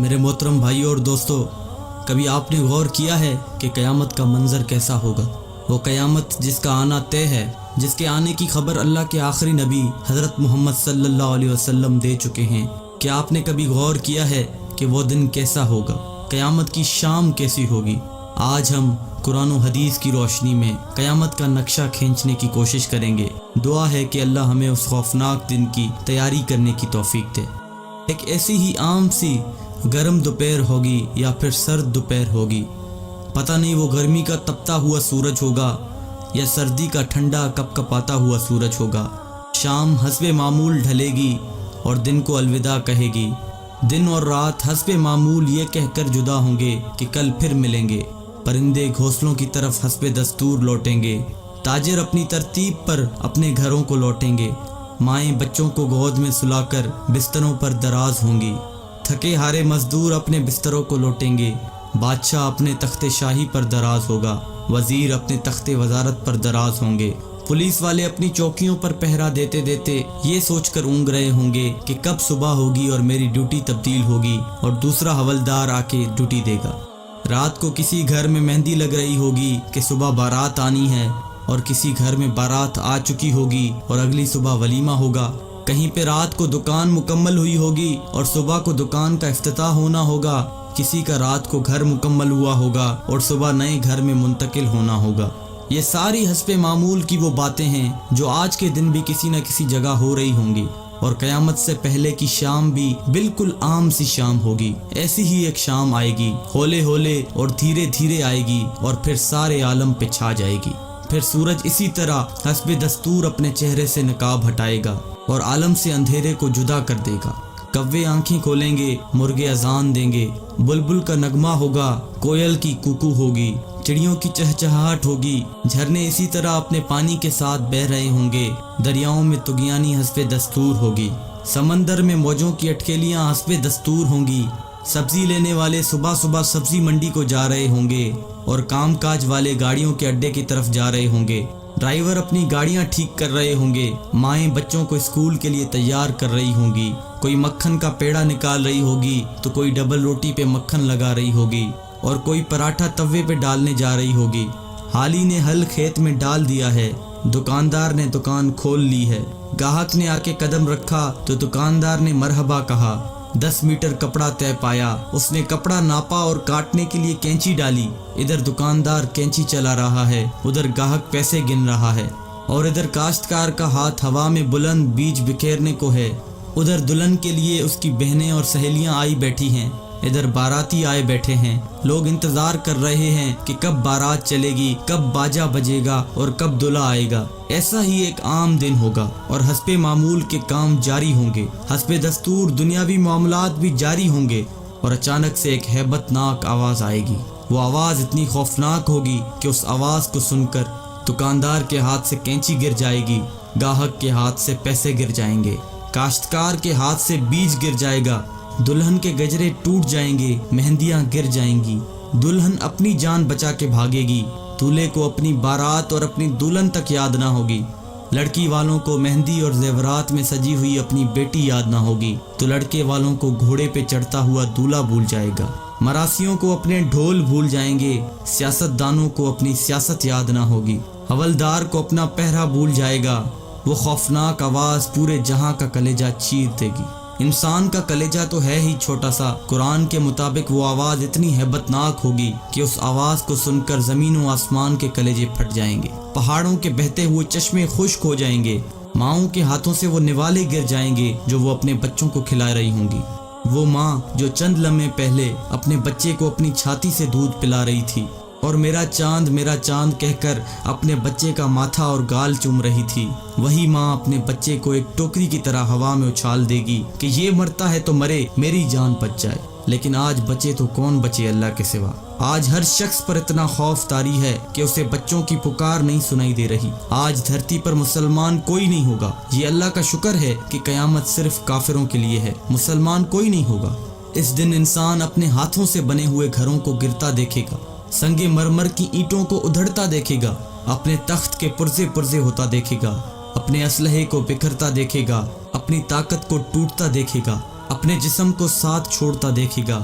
میرے محترم بھائیوں اور دوستوں، کبھی آپ نے غور کیا ہے کہ قیامت کا منظر کیسا ہوگا؟ وہ قیامت جس کا آنا طے ہے، جس کے آنے کی خبر اللہ کے آخری نبی حضرت محمد صلی اللہ علیہ وسلم دے چکے ہیں۔ کیا آپ نے کبھی غور کیا ہے کہ وہ دن کیسا ہوگا؟ قیامت کی شام کیسی ہوگی؟ آج ہم قرآن و حدیث کی روشنی میں قیامت کا نقشہ کھینچنے کی کوشش کریں گے۔ دعا ہے کہ اللہ ہمیں اس خوفناک دن کی تیاری کرنے کی توفیق دے۔ ایک ایسی ہی عام سی گرم دوپہر ہوگی یا پھر سرد دوپہر ہوگی، پتہ نہیں وہ گرمی کا تپتا ہوا سورج ہوگا یا سردی کا ٹھنڈا کپ کپاتا ہوا سورج ہوگا۔ شام حسب معمول ڈھلے گی اور دن کو الوداع کہے گی۔ دن اور رات حسب معمول یہ کہہ کر جدا ہوں گے کہ کل پھر ملیں گے۔ پرندے گھونسلوں کی طرف حسب دستور لوٹیں گے۔ تاجر اپنی ترتیب پر اپنے گھروں کو لوٹیں گے۔ مائیں بچوں کو گود میں سلا کر بستروں پر دراز ہوں گی۔ تھکے ہارے مزدور اپنے بستروں کو لوٹیں گے۔ بادشاہ اپنے تخت شاہی پر دراز ہوگا۔ وزیر اپنے تخت وزارت پر دراز ہوں گے۔ پولیس والے اپنی چوکیوں پر پہرا دیتے دیتے یہ سوچ کر اونگ رہے ہوں گے کہ کب صبح ہوگی اور میری ڈیوٹی تبدیل ہوگی اور دوسرا حوالدار آ کے ڈیوٹی دے گا۔ رات کو کسی گھر میں مہندی لگ رہی ہوگی کہ صبح بارات آنی ہے، اور کسی گھر میں بارات آ چکی ہوگی اور اگلی صبح ولیمہ ہوگا۔ کہیں پہ رات کو دکان مکمل ہوئی ہوگی اور صبح کو دکان کا افتتاح ہونا ہوگا۔ کسی کا رات کو گھر مکمل ہوا ہوگا اور صبح نئے گھر میں منتقل ہونا ہوگا۔ یہ ساری حسب معمول کی وہ باتیں ہیں جو آج کے دن بھی کسی نہ کسی جگہ ہو رہی ہوں گی، اور قیامت سے پہلے کی شام بھی بالکل عام سی شام ہوگی۔ ایسی ہی ایک شام آئے گی، ہولے ہولے اور دھیرے دھیرے آئے گی اور پھر سارے عالم پہ چھا جائے گی۔ پھر سورج اسی طرح حسب دستور اپنے چہرے سے نقاب ہٹائے گا اور عالم سے اندھیرے کو جدا کر دے گا۔ کوے آنکھیں کھولیں گے، مرغے اذان دیں گے، بلبل کا نغمہ ہوگا، کوئل کی کوکو ہوگی، چڑیوں کی چہچہاہٹ ہوگی، جھرنے اسی طرح اپنے پانی کے ساتھ بہہ رہے ہوں گے، دریاؤں میں طغیانی حسب دستور ہوگی، سمندر میں موجوں کی اٹکیلیاں حسب دستور ہوں گی، سبزی لینے والے صبح صبح سبزی منڈی کو جا رہے ہوں گے اور کام کاج والے گاڑیوں کے اڈے کی طرف جا رہے ہوں گے، ڈرائیور اپنی گاڑیاں ٹھیک کر رہے ہوں گے، مائیں بچوں کو اسکول کے لیے تیار کر رہی ہوں گی، کوئی مکھن کا پیڑا نکال رہی ہوگی تو کوئی ڈبل روٹی پہ مکھن لگا رہی ہوگی اور کوئی پراٹھا توے پہ ڈالنے جا رہی ہوگی۔ حالی نے ہل کھیت میں ڈال دیا ہے، دکاندار نے دکان کھول لی ہے، گاہک نے آ کے قدم رکھا تو دکاندار نے مرحبا کہا۔ 10 میٹر کپڑا طے پایا، اس نے کپڑا ناپا اور کاٹنے کے لیے کینچی ڈالی۔ ادھر دکاندار کینچی چلا رہا ہے، ادھر گاہک پیسے گن رہا ہے، اور ادھر کاشتکار کا ہاتھ ہوا میں بلند بیج بکھیرنے کو ہے۔ ادھر دلہن کے لیے اس کی بہنیں اور سہیلیاں آئی بیٹھی ہیں، ادھر باراتی آئے بیٹھے ہیں۔ لوگ انتظار کر رہے ہیں کہ کب بارات چلے گی، کب باجا بجے گا اور کب دلہا آئے گا۔ ایسا ہی ایک عام دن ہوگا اور حسب معمول کے کام جاری ہوں گے، حسب دستور دنیاوی معاملات بھی جاری ہوں گے، اور اچانک سے ایک ہیبت ناک آواز آئے گی۔ وہ آواز اتنی خوفناک ہوگی کہ اس آواز کو سن کر دکاندار کے ہاتھ سے کینچی گر جائے گی، گاہک کے ہاتھ سے پیسے گر جائیں گے، کاشتکار کے ہاتھ سے بیج گر جائے گا، دلہن کے گجرے ٹوٹ جائیں گے، مہندیاں گر جائیں گی، دلہن اپنی جان بچا کے بھاگے گی، دولہے کو اپنی بارات اور اپنی دلہن تک یاد نہ ہوگی، لڑکی والوں کو مہندی اور زیورات میں سجی ہوئی اپنی بیٹی یاد نہ ہوگی تو لڑکے والوں کو گھوڑے پہ چڑھتا ہوا دولہا بھول جائے گا، مراسیوں کو اپنے ڈھول بھول جائیں گے، سیاست دانوں کو اپنی سیاست یاد نہ ہوگی، حوالدار کو اپنا پہرا بھول جائے گا۔ وہ خوفناک آواز پورے جہاں کا کلیجہ چیر دے گی۔ انسان کا کلیجہ تو ہے ہی چھوٹا سا، قرآن کے مطابق وہ آواز اتنی ہیبت ناک ہوگی کہ اس آواز کو سن کر زمین و آسمان کے کلیجے پھٹ جائیں گے، پہاڑوں کے بہتے ہوئے چشمے خشک ہو جائیں گے، ماؤں کے ہاتھوں سے وہ نوالے گر جائیں گے جو وہ اپنے بچوں کو کھلا رہی ہوں گی۔ وہ ماں جو چند لمحے پہلے اپنے بچے کو اپنی چھاتی سے دودھ پلا رہی تھی اور میرا چاند کہہ کر اپنے بچے کا ماتھا اور گال چوم رہی تھی، وہی ماں اپنے بچے کو ایک ٹوکری کی طرح ہوا میں اچھال دے گی کہ یہ مرتا ہے تو مرے، میری جان بچ جائے۔ لیکن آج بچے تو کون بچے اللہ کے سوا؟ آج ہر شخص پر اتنا خوف طاری ہے کہ اسے بچوں کی پکار نہیں سنائی دے رہی۔ آج دھرتی پر مسلمان کوئی نہیں ہوگا۔ یہ اللہ کا شکر ہے کہ قیامت صرف کافروں کے لیے ہے، مسلمان کوئی نہیں ہوگا۔ اس دن انسان اپنے ہاتھوں سے بنے ہوئے گھروں کو گرتا دیکھے گا، سنگ مرمر کی اینٹوں کو ادھڑتا دیکھے گا، اپنے تخت کے پرزے پرزے ہوتا دیکھے گا، اپنے اسلحے کو بکھرتا دیکھے گا، اپنی طاقت کو ٹوٹتا دیکھے گا، اپنے جسم کو ساتھ چھوڑتا دیکھے گا،